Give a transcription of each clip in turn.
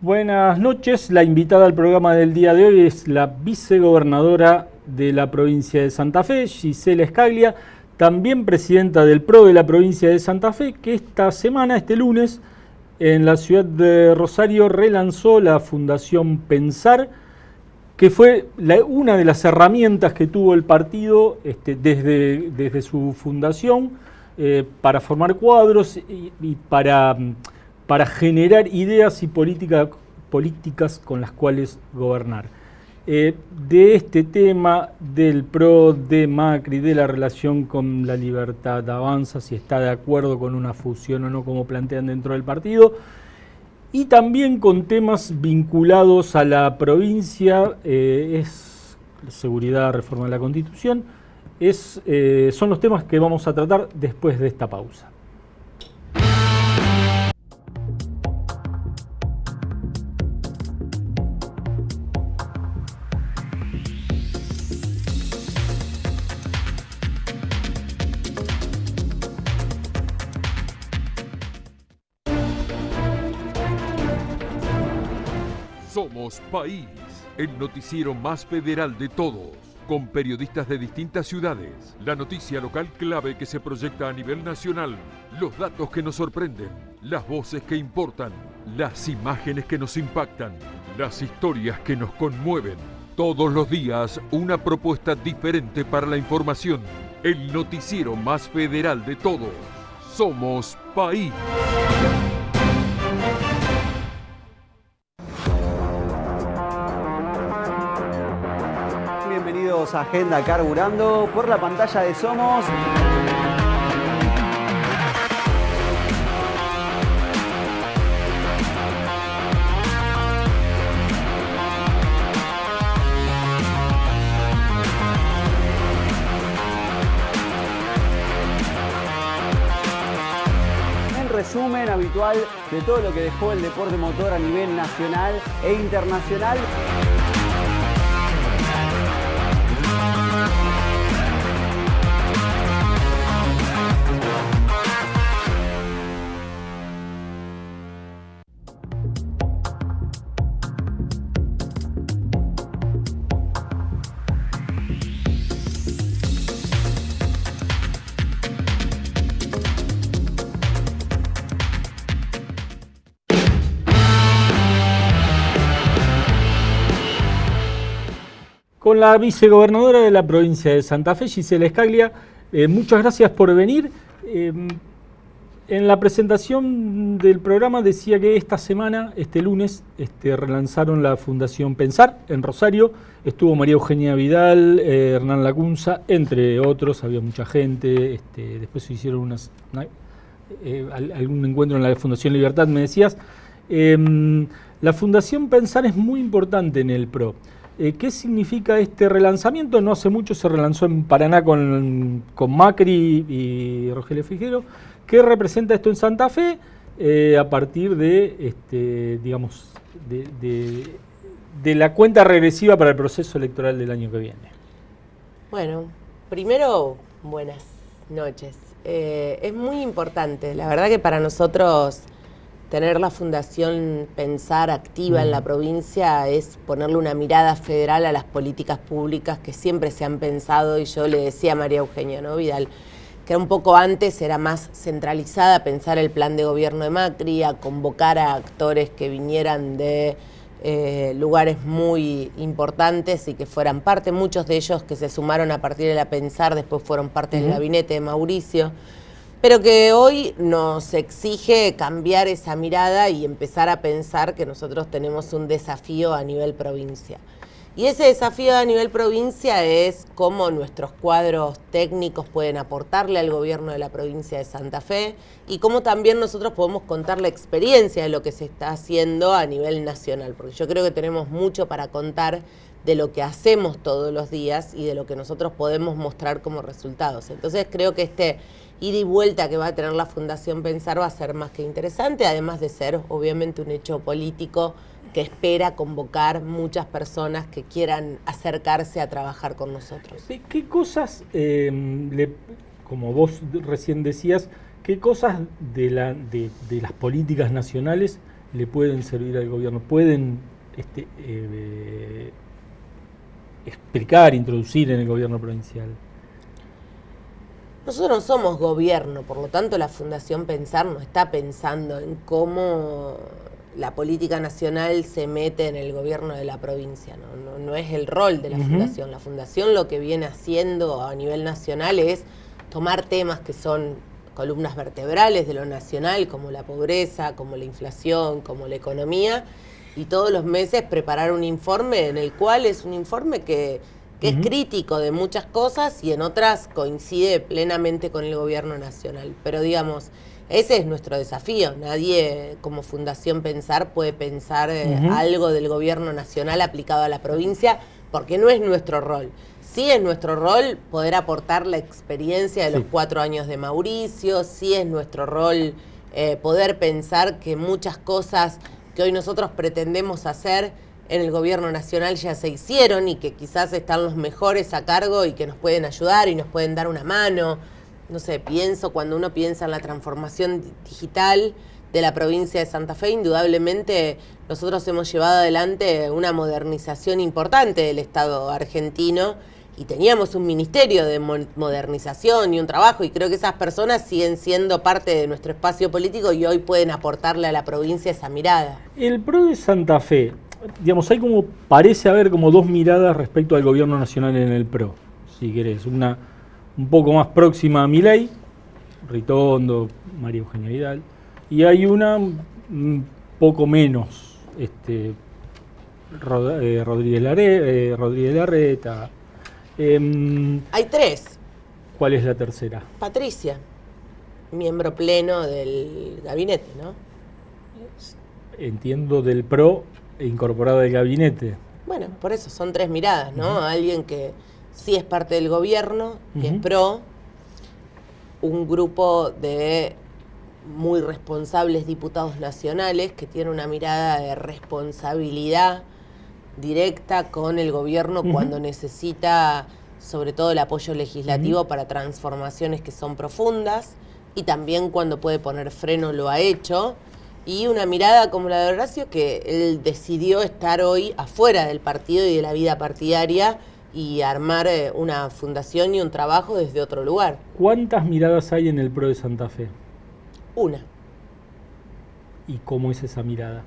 Buenas noches. La invitada al programa del día de hoy es la vicegobernadora de la provincia de Santa Fe, Gisela Scaglia, también presidenta del PRO de la provincia de Santa Fe, que esta semana, este lunes, en la ciudad de Rosario relanzó la Fundación Pensar, que fue una de las herramientas que tuvo el partido desde su fundación para formar cuadros y para generar ideas y políticas con las cuales gobernar. De este tema del PRO, de Macri, de la relación con La Libertad Avanza, si está de acuerdo con una fusión o no, como plantean dentro del partido, y también con temas vinculados a la provincia, es seguridad, reforma de la Constitución, son los temas que vamos a tratar después de esta pausa. Somos País, el noticiero más federal de todos, con periodistas de distintas ciudades, la noticia local clave que se proyecta a nivel nacional, los datos que nos sorprenden, las voces que importan, las imágenes que nos impactan, las historias que nos conmueven. Todos los días una propuesta diferente para la información, el noticiero más federal de todos. Somos País. Bienvenidos a Agenda Carburando por la pantalla de Somos. El resumen habitual de todo lo que dejó el deporte motor a nivel nacional e internacional. Con la vicegobernadora de la provincia de Santa Fe, Gisela Scaglia, muchas gracias por venir. En la presentación del programa decía que esta semana, este lunes, relanzaron la Fundación Pensar en Rosario. Estuvo María Eugenia Vidal, Hernán Lacunza, entre otros, había mucha gente. Después se hicieron algún encuentro en la Fundación Libertad, me decías. La Fundación Pensar es muy importante en el PRO. ¿Qué significa este relanzamiento? No hace mucho se relanzó en Paraná con Macri y Rogelio Figuero. ¿Qué representa esto en Santa Fe a partir de la cuenta regresiva para el proceso electoral del año que viene? Bueno, primero, buenas noches. Es muy importante, la verdad que para nosotros tener la Fundación Pensar activa en la provincia es ponerle una mirada federal a las políticas públicas que siempre se han pensado, y yo le decía a María Eugenia, ¿no, Vidal? Que un poco antes era más centralizada a pensar el plan de gobierno de Macri, a convocar a actores que vinieran de lugares muy importantes y que fueran parte, muchos de ellos que se sumaron a partir de la Pensar, después fueron parte del gabinete de Mauricio, pero que hoy nos exige cambiar esa mirada y empezar a pensar que nosotros tenemos un desafío a nivel provincia. Y ese desafío a nivel provincia es cómo nuestros cuadros técnicos pueden aportarle al gobierno de la provincia de Santa Fe y cómo también nosotros podemos contar la experiencia de lo que se está haciendo a nivel nacional, porque yo creo que tenemos mucho para contar de lo que hacemos todos los días y de lo que nosotros podemos mostrar como resultados. Entonces creo que este ida y vuelta que va a tener la Fundación Pensar va a ser más que interesante, además de ser obviamente un hecho político que espera convocar muchas personas que quieran acercarse a trabajar con nosotros. ¿Qué cosas, como vos recién decías, qué cosas de las políticas nacionales le pueden servir al gobierno, pueden explicar, introducir en el gobierno provincial? Nosotros no somos gobierno, por lo tanto la Fundación Pensar no está pensando en cómo la política nacional se mete en el gobierno de la provincia, no es el rol de la Fundación. La Fundación lo que viene haciendo a nivel nacional es tomar temas que son columnas vertebrales de lo nacional, como la pobreza, como la inflación, como la economía, y todos los meses preparar un informe en el cual es un informe que es crítico de muchas cosas y en otras coincide plenamente con el gobierno nacional. Pero digamos, ese es nuestro desafío. Nadie como Fundación Pensar puede pensar algo del gobierno nacional aplicado a la provincia, porque no es nuestro rol. Sí es nuestro rol poder aportar la experiencia de los 4 años de Mauricio, sí es nuestro rol poder pensar que muchas cosas que hoy nosotros pretendemos hacer en el gobierno nacional ya se hicieron y que quizás están los mejores a cargo y que nos pueden ayudar y nos pueden dar una mano. No sé, cuando uno piensa en la transformación digital de la provincia de Santa Fe, indudablemente nosotros hemos llevado adelante una modernización importante del Estado argentino y teníamos un ministerio de modernización y un trabajo, y creo que esas personas siguen siendo parte de nuestro espacio político y hoy pueden aportarle a la provincia esa mirada. El PRO de Santa Fe, digamos, parece haber como 2 miradas respecto al gobierno nacional en el PRO, si querés, una un poco más próxima a Milei, Ritondo, María Eugenia Vidal, y hay una un poco menos, Rodríguez Larreta. Hay 3. ¿Cuál es la tercera? Patricia, miembro pleno del gabinete, ¿no? Entiendo del PRO incorporado al gabinete. Bueno, por eso son 3 miradas, ¿no? Alguien que sí es parte del gobierno, que es PRO, un grupo de muy responsables diputados nacionales que tiene una mirada de responsabilidad directa con el gobierno cuando necesita sobre todo el apoyo legislativo para transformaciones que son profundas, y también cuando puede poner freno lo ha hecho, y una mirada como la de Horacio, que él decidió estar hoy afuera del partido y de la vida partidaria y armar una fundación y un trabajo desde otro lugar. ¿Cuántas miradas hay en el PRO de Santa Fe? Una. ¿Y cómo es esa mirada?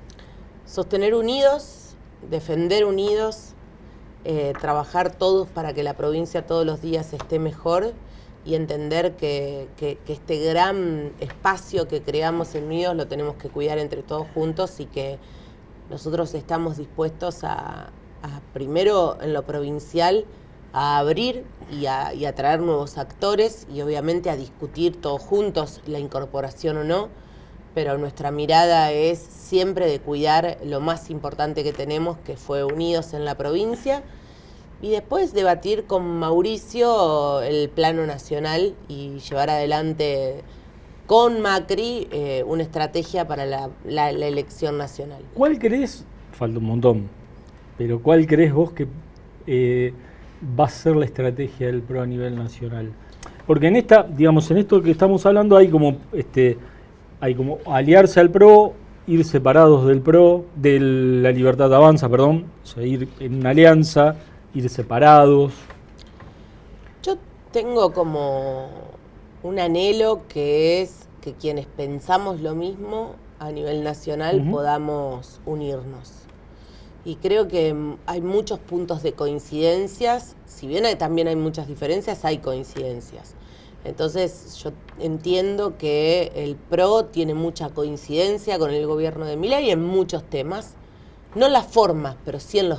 Sostener unidos, defender unidos, trabajar todos para que la provincia todos los días esté mejor y entender que este gran espacio que creamos en Unidos lo tenemos que cuidar entre todos juntos, y que nosotros estamos dispuestos a primero en lo provincial a abrir y a traer nuevos actores y obviamente a discutir todos juntos la incorporación o no, pero nuestra mirada es siempre de cuidar lo más importante que tenemos, que fue Unidos en la provincia, y después debatir con Mauricio el plano nacional y llevar adelante con Macri una estrategia para la elección nacional. ¿Cuál crees, falta un montón, pero cuál crees vos que va a ser la estrategia del PRO a nivel nacional? Porque en esto que estamos hablando hay como aliarse al PRO, ir separados del PRO, de la Libertad Avanza, o sea, ir en una alianza, ir separados. Yo tengo como un anhelo que es que quienes pensamos lo mismo a nivel nacional podamos unirnos. Y creo que hay muchos puntos de coincidencias, si bien también hay muchas diferencias, hay coincidencias. Entonces yo entiendo que el PRO tiene mucha coincidencia con el gobierno de Milei en muchos temas, no las formas, pero sí en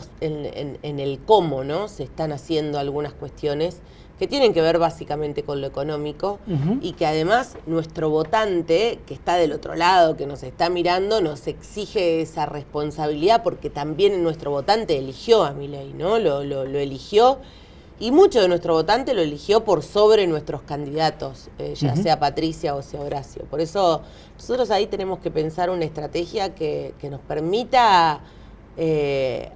el cómo, ¿no? Se están haciendo algunas cuestiones que tienen que ver básicamente con lo económico, y que además nuestro votante, que está del otro lado, que nos está mirando, nos exige esa responsabilidad, porque también nuestro votante eligió a Milei, ¿no? Lo eligió, y mucho de nuestro votante lo eligió por sobre nuestros candidatos, ya sea Patricia o sea Horacio. Por eso nosotros ahí tenemos que pensar una estrategia que nos permita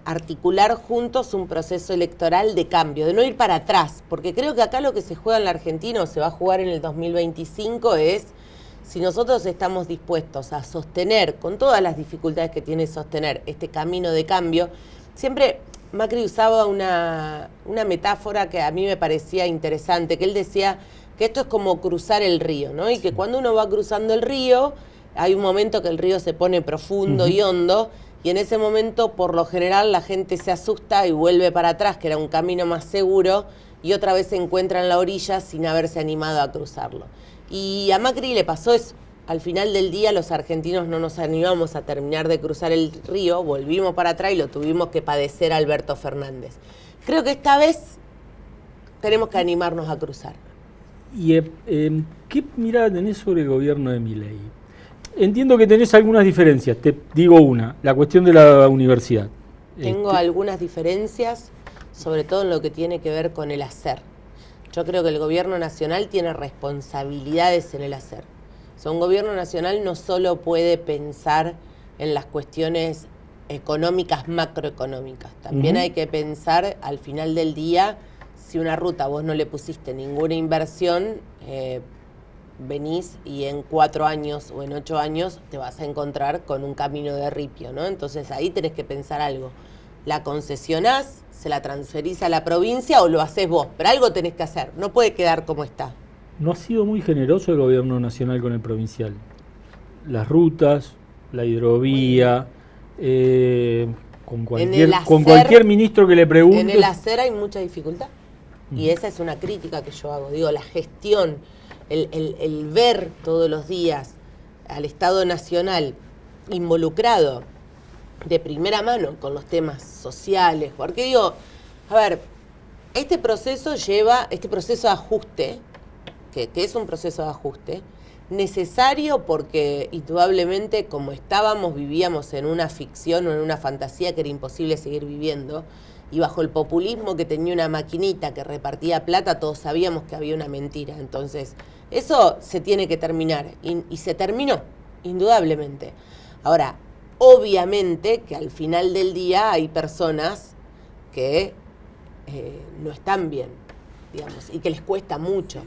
articular juntos un proceso electoral de cambio, de no ir para atrás, porque creo que acá lo que se juega en la Argentina o se va a jugar en el 2025 es si nosotros estamos dispuestos a sostener, con todas las dificultades que tiene sostener este camino de cambio, siempre Macri usaba una metáfora que a mí me parecía interesante, que él decía que esto es como cruzar el río, ¿no? Y que cuando uno va cruzando el río, hay un momento que el río se pone profundo y hondo, y en ese momento, por lo general, la gente se asusta y vuelve para atrás, que era un camino más seguro, y otra vez se encuentra en la orilla sin haberse animado a cruzarlo. Y a Macri le pasó eso. Al final del día, los argentinos no nos animamos a terminar de cruzar el río, volvimos para atrás y lo tuvimos que padecer a Alberto Fernández. Creo que esta vez tenemos que animarnos a cruzar. ¿Y qué mirada tenés sobre el gobierno de Milei? Entiendo que tenés algunas diferencias, te digo una, la cuestión de la universidad. Tengo algunas diferencias, sobre todo en lo que tiene que ver con el hacer. Yo creo que el gobierno nacional tiene responsabilidades en el hacer. O sea, un gobierno nacional no solo puede pensar en las cuestiones económicas, macroeconómicas. También hay que pensar al final del día, si una ruta vos no le pusiste ninguna inversión, venís y en 4 años o en 8 años te vas a encontrar con un camino de ripio, ¿no? Entonces ahí tenés que pensar algo. ¿La concesionás, se la transferís a la provincia o lo hacés vos? Pero algo tenés que hacer, no puede quedar como está. ¿No ha sido muy generoso el gobierno nacional con el provincial? Las rutas, la hidrovía, con cualquier ministro que le pregunte. En el hacer hay mucha dificultad. Y esa es una crítica que yo hago. Digo, la gestión, el ver todos los días al Estado Nacional involucrado de primera mano con los temas sociales. Porque digo, a ver, este proceso de ajuste, que es un proceso de ajuste, necesario porque indudablemente como vivíamos en una ficción o en una fantasía que era imposible seguir viviendo, y bajo el populismo que tenía una maquinita que repartía plata, todos sabíamos que había una mentira. Entonces, eso se tiene que terminar, y se terminó, indudablemente. Ahora, obviamente que al final del día hay personas que no están bien, digamos, y que les cuesta mucho.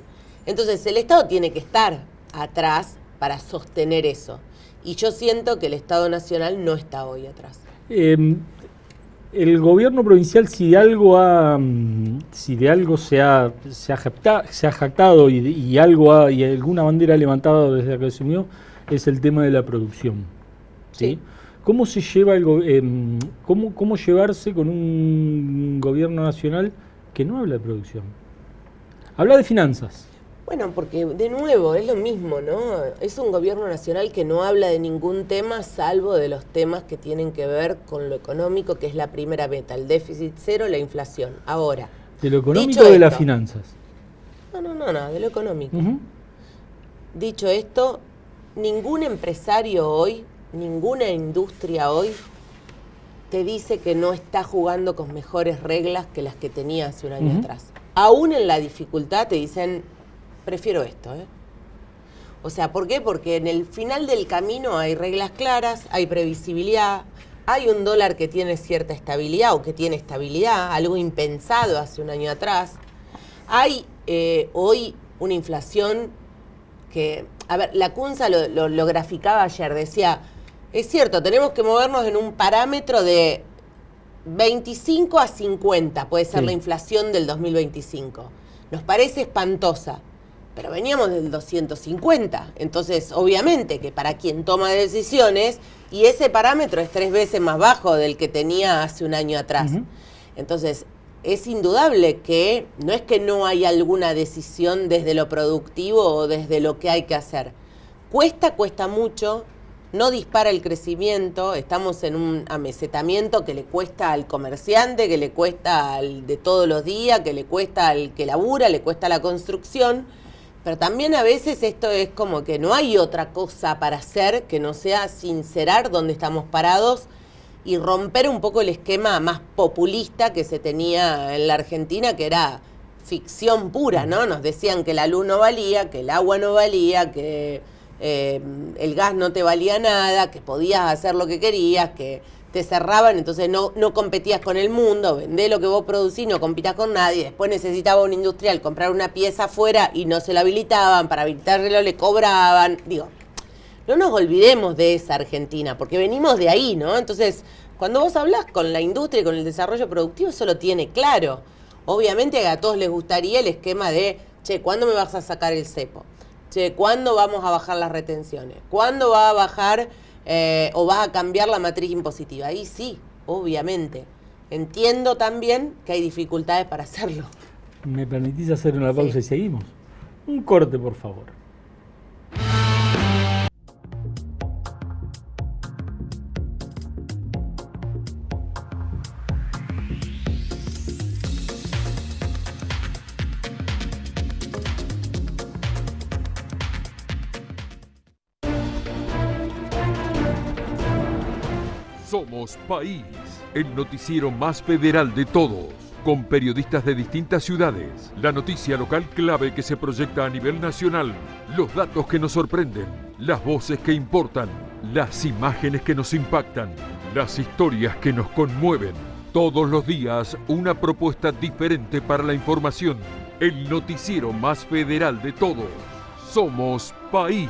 Entonces, el Estado tiene que estar atrás para sostener eso. Y yo siento que el Estado Nacional no está hoy atrás. El gobierno provincial, si de algo se ha jactado y alguna bandera ha levantado desde que asumió, es el tema de la producción. ¿Sí? ¿Cómo se lleva cómo llevarse con un gobierno nacional que no habla de producción? Habla de finanzas. Bueno, porque de nuevo es lo mismo, ¿no? Es un gobierno nacional que no habla de ningún tema salvo de los temas que tienen que ver con lo económico, que es la primera meta, el déficit cero, la inflación. Ahora, ¿de lo económico o de las finanzas? No, de lo económico. Dicho esto, ningún empresario hoy, ninguna industria hoy te dice que no está jugando con mejores reglas que las que tenía hace un año atrás. Aún en la dificultad te dicen, prefiero esto, O sea, ¿por qué? Porque en el final del camino hay reglas claras, hay previsibilidad, hay un dólar que tiene cierta estabilidad o que tiene estabilidad, algo impensado hace un año atrás. Hay hoy una inflación que, a ver, la CUNSA lo graficaba ayer, decía, es cierto, tenemos que movernos en un parámetro de 25 a 50, puede ser la inflación del 2025. Nos parece espantosa. Pero veníamos del 250, entonces obviamente que para quien toma decisiones, y ese parámetro es 3 veces más bajo del que tenía hace un año atrás. Entonces, es indudable que no es que no hay alguna decisión desde lo productivo o desde lo que hay que hacer. Cuesta mucho, no dispara el crecimiento, estamos en un amesetamiento que le cuesta al comerciante, que le cuesta al de todos los días, que le cuesta al que labura, le cuesta la construcción. Pero también a veces esto es como que no hay otra cosa para hacer que no sea sincerar dónde estamos parados y romper un poco el esquema más populista que se tenía en la Argentina, que era ficción pura, ¿no? Nos decían que la luz no valía, que el agua no valía, que el gas no te valía nada, que podías hacer lo que querías, que te cerraban, entonces no competías con el mundo, vendés lo que vos producís, no compitas con nadie. Después necesitaba un industrial comprar una pieza afuera y no se la habilitaban, para habilitarlo le cobraban. Digo, no nos olvidemos de esa Argentina, porque venimos de ahí, ¿no? Entonces, cuando vos hablás con la industria y con el desarrollo productivo, eso lo tiene claro. Obviamente a todos les gustaría el esquema de, che, ¿cuándo me vas a sacar el cepo? Che, ¿cuándo vamos a bajar las retenciones? ¿Cuándo va a bajar o vas a cambiar la matriz impositiva? Ahí sí, obviamente. Entiendo también que hay dificultades para hacerlo. ¿Me permitís hacer una pausa y seguimos? Un corte, por favor. Somos País, el noticiero más federal de todos, con periodistas de distintas ciudades, la noticia local clave que se proyecta a nivel nacional, los datos que nos sorprenden, las voces que importan, las imágenes que nos impactan, las historias que nos conmueven. Todos los días una propuesta diferente para la información, el noticiero más federal de todos. Somos País.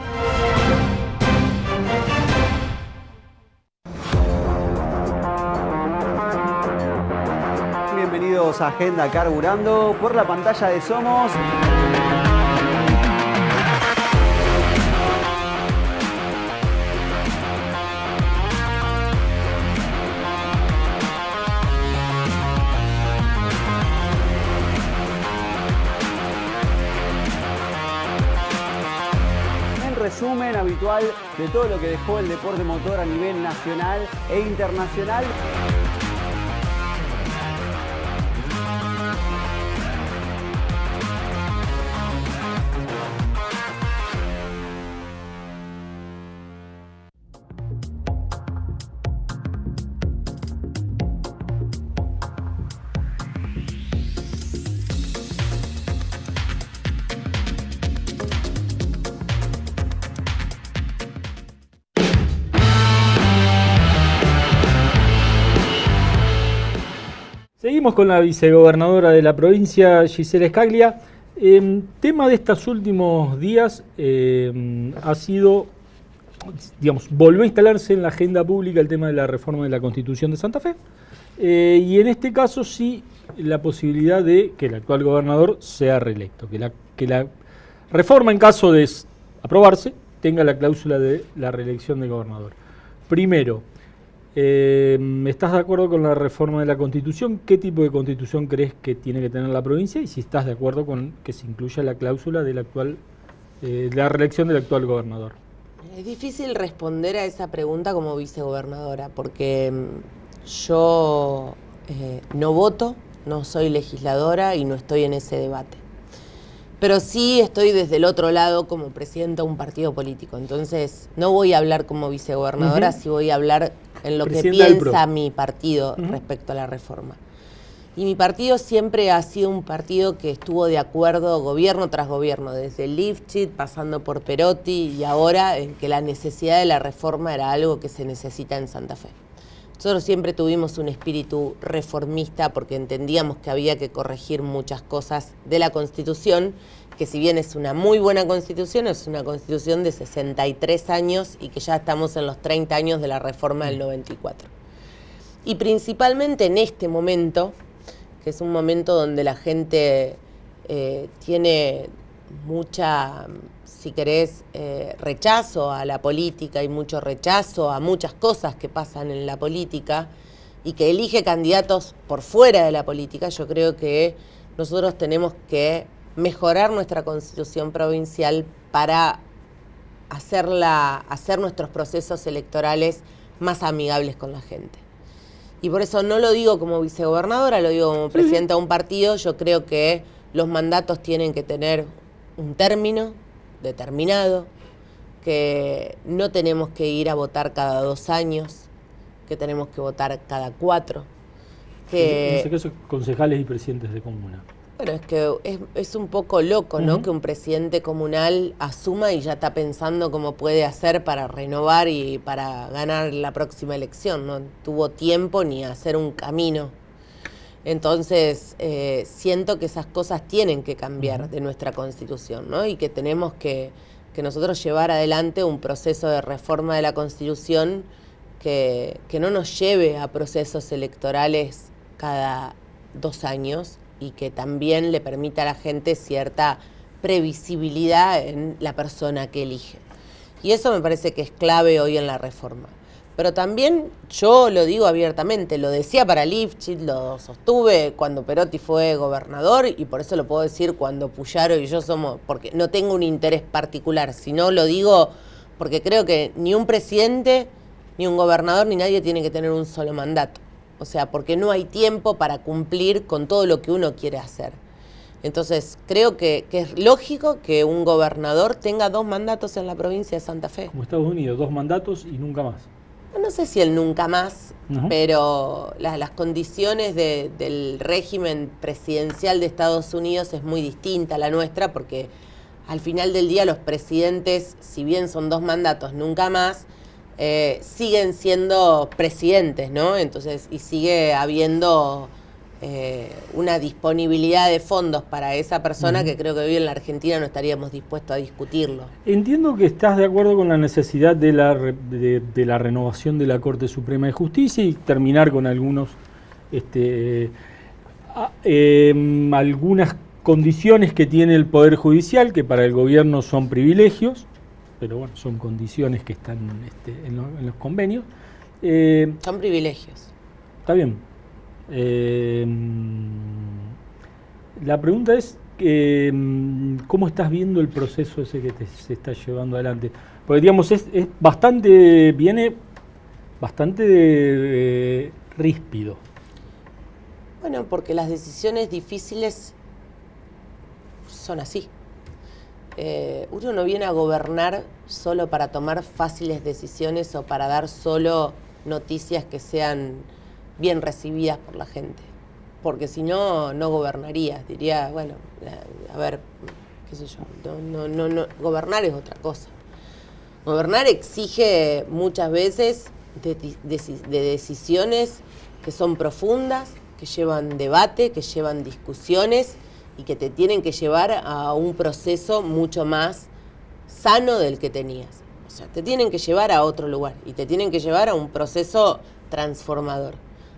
Bienvenidos a Agenda Carburando por la pantalla de Somos. En resumen habitual de todo lo que dejó el deporte motor a nivel nacional e internacional. Seguimos con la vicegobernadora de la provincia, Gisela Scaglia. Tema de estos últimos días ha sido, digamos, volvió a instalarse en la agenda pública el tema de la reforma de la Constitución de Santa Fe. Y en este caso sí la posibilidad de que el actual gobernador sea reelecto, que la reforma, en caso de aprobarse, tenga la cláusula de la reelección del gobernador. Primero, ¿estás de acuerdo con la reforma de la Constitución? ¿Qué tipo de Constitución crees que tiene que tener la provincia? Y si estás de acuerdo con que se incluya la cláusula de la reelección del actual gobernador. Es difícil responder a esa pregunta como vicegobernadora, porque yo no voto, no soy legisladora y no estoy en ese debate. Pero sí estoy desde el otro lado como presidenta de un partido político. Entonces no voy a hablar como vicegobernadora, sí voy a hablar en lo que piensa mi partido respecto a la reforma. Y mi partido siempre ha sido un partido que estuvo de acuerdo gobierno tras gobierno, desde Lifchit, pasando por Perotti y ahora en que la necesidad de la reforma era algo que se necesita en Santa Fe. Nosotros siempre tuvimos un espíritu reformista porque entendíamos que había que corregir muchas cosas de la Constitución, que si bien es una muy buena Constitución, es una Constitución de 63 años y que ya estamos en los 30 años de la reforma del 94. Y principalmente en este momento, que es un momento donde la gente tiene mucha, si querés, rechazo a la política y mucho rechazo a muchas cosas que pasan en la política y que elige candidatos por fuera de la política, yo creo que nosotros tenemos que mejorar nuestra Constitución provincial para hacer nuestros procesos electorales más amigables con la gente. Y por eso no lo digo como vicegobernadora, lo digo como presidenta de un partido. Yo creo que los mandatos tienen que tener un término determinado, que no tenemos que ir a votar cada 2 años, que tenemos que votar cada 4. En ese caso, concejales y presidentes de comuna. Bueno, es que es un poco loco, ¿no? Que un presidente comunal asuma y ya está pensando cómo puede hacer para renovar y para ganar la próxima elección. No tuvo tiempo ni a hacer un camino. Entonces, siento que esas cosas tienen que cambiar de nuestra Constitución, ¿no? Y que tenemos que nosotros llevar adelante un proceso de reforma de la Constitución que no nos lleve a procesos electorales cada 2 años y que también le permita a la gente cierta previsibilidad en la persona que elige. Y eso me parece que es clave hoy en la reforma. Pero también yo lo digo abiertamente, lo decía para Lifchit, lo sostuve cuando Perotti fue gobernador y por eso lo puedo decir cuando Puyaro y yo somos, porque no tengo un interés particular, sino lo digo porque creo que ni un presidente, ni un gobernador, ni nadie tiene que tener un solo mandato. O sea, porque no hay tiempo para cumplir con todo lo que uno quiere hacer. Entonces, creo que es lógico que un gobernador tenga 2 mandatos en la provincia de Santa Fe. Como Estados Unidos, 2 mandatos y nunca más. No sé si el nunca más, pero las condiciones del régimen presidencial de Estados Unidos es muy distinta a la nuestra porque al final del día los presidentes, si bien son 2 mandatos nunca más, siguen siendo presidentes, ¿no? Entonces, y sigue habiendo una disponibilidad de fondos para esa persona que creo que hoy en la Argentina no estaríamos dispuestos a discutirlo. Entiendo que estás de acuerdo con la necesidad de la renovación de la Corte Suprema de Justicia y terminar con algunas condiciones que tiene el Poder Judicial, que para el gobierno son privilegios, pero bueno, son condiciones que están en los convenios. Son privilegios. Está bien. La pregunta es, ¿cómo estás viendo el proceso ese que se está llevando adelante? Porque digamos, viene bastante ríspido. Bueno, porque las decisiones difíciles son así. Uno no viene a gobernar solo para tomar fáciles decisiones o para dar solo noticias que sean bien recibidas por la gente. Porque si no, no gobernarías. Diría, bueno, a ver, qué sé yo, no, gobernar es otra cosa. Gobernar exige muchas veces de decisiones que son profundas, que llevan debate, que llevan discusiones y que te tienen que llevar a un proceso mucho más sano del que tenías. O sea, te tienen que llevar a otro lugar y te tienen que llevar a un proceso transformador.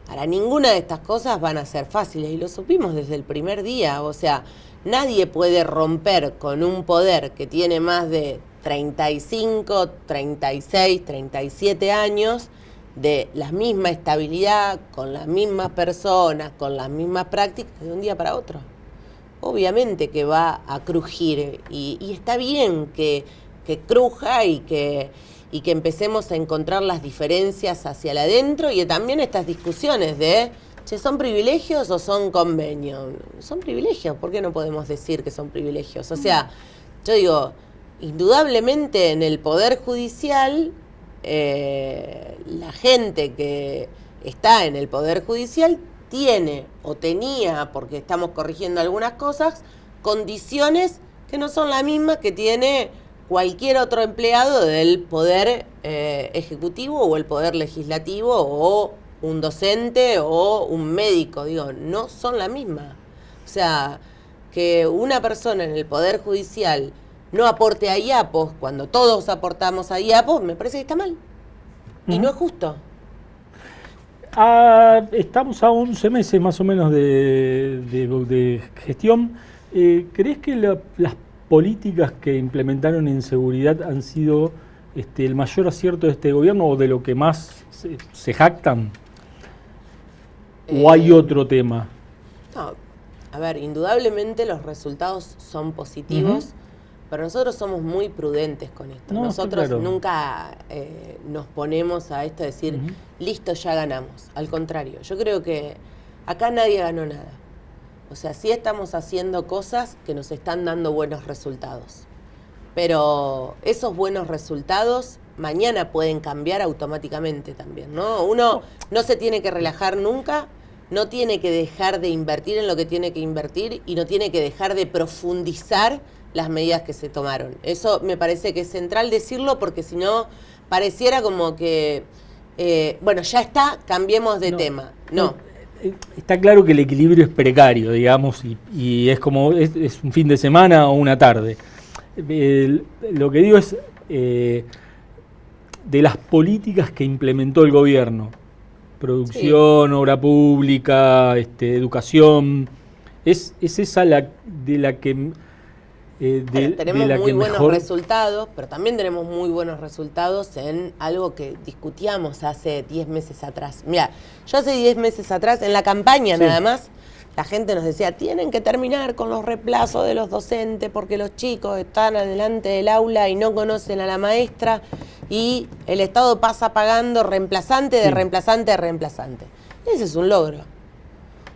Ahora, ninguna de estas cosas van a ser fáciles y lo supimos desde el primer día. O sea, nadie puede romper con un poder que tiene más de 35, 36, 37 años de la misma estabilidad, con las mismas personas, con las mismas prácticas de un día para otro. Obviamente que va a crujir y está bien que cruja y que empecemos a encontrar las diferencias hacia el adentro y también estas discusiones de, ¿son privilegios o son convenios? Son privilegios, ¿por qué no podemos decir que son privilegios? O sea, yo digo, indudablemente en el Poder Judicial, la gente que está en el Poder Judicial tiene o tenía, porque estamos corrigiendo algunas cosas, condiciones que no son las mismas que tiene cualquier otro empleado del Poder Ejecutivo o el Poder Legislativo o un docente o un médico. Digo, no son la misma. O sea, que una persona en el Poder Judicial no aporte a IAPOS cuando todos aportamos a IAPOS, me parece que está mal. Y no es justo. Estamos a 11 meses más o menos de gestión. ¿Crees que las políticas que implementaron en seguridad han sido el mayor acierto de este gobierno o de lo que más se jactan? ¿O hay otro tema? No, a ver, indudablemente los resultados son positivos, pero nosotros somos muy prudentes con esto. Nosotros nunca nos ponemos a esto de decir, listo, ya ganamos. Al contrario, yo creo que acá nadie ganó nada. O sea, sí estamos haciendo cosas que nos están dando buenos resultados. Pero esos buenos resultados mañana pueden cambiar automáticamente también, ¿no? Uno no se tiene que relajar nunca, no tiene que dejar de invertir en lo que tiene que invertir y no tiene que dejar de profundizar las medidas que se tomaron. Eso me parece que es central decirlo, porque si no pareciera como que, bueno, ya está, cambiemos de tema. No. Está claro que el equilibrio es precario, digamos, y es como es un fin de semana o una tarde. Lo que digo es de las políticas que implementó el gobierno. Producción, obra pública, educación, es esa de la que tenemos de la muy que buenos mejor resultados, pero también tenemos muy buenos resultados en algo que discutíamos hace 10 meses atrás. Mira, yo hace 10 meses atrás, en la campaña nada más, la gente nos decía, tienen que terminar con los reemplazos de los docentes porque los chicos están adelante del aula y no conocen a la maestra y el Estado pasa pagando reemplazante de reemplazante de reemplazante. Ese es un logro.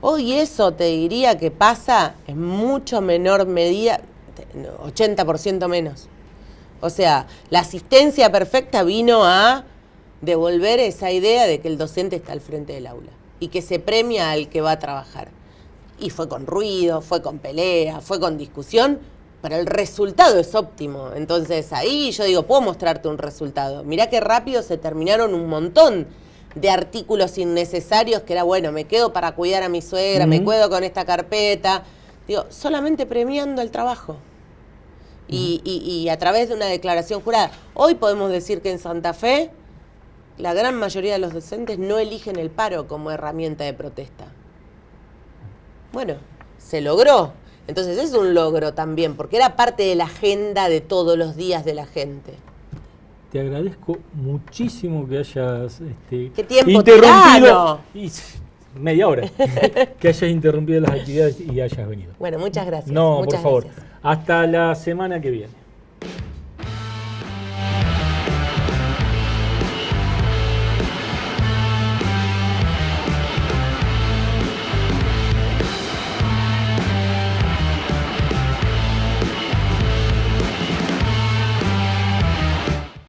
Hoy eso te diría que pasa en mucho menor medida, 80% menos. O sea, la asistencia perfecta vino a devolver esa idea de que el docente está al frente del aula y que se premia al que va a trabajar. Y fue con ruido, fue con pelea, fue con discusión, pero el resultado es óptimo. Entonces ahí yo digo, puedo mostrarte un resultado. Mirá qué rápido se terminaron un montón de artículos innecesarios que era, bueno, me quedo para cuidar a mi suegra, me quedo con esta carpeta. Digo, solamente premiando el trabajo. Y a través de una declaración jurada. Hoy podemos decir que en Santa Fe la gran mayoría de los docentes no eligen el paro como herramienta de protesta. Bueno, se logró. Entonces es un logro también, porque era parte de la agenda de todos los días de la gente. Te agradezco muchísimo que hayas ¿Qué tiempo interrumpido media hora que hayas interrumpido las actividades y hayas venido. Bueno, muchas gracias. No, muchas por favor. Gracias. Hasta la semana que viene.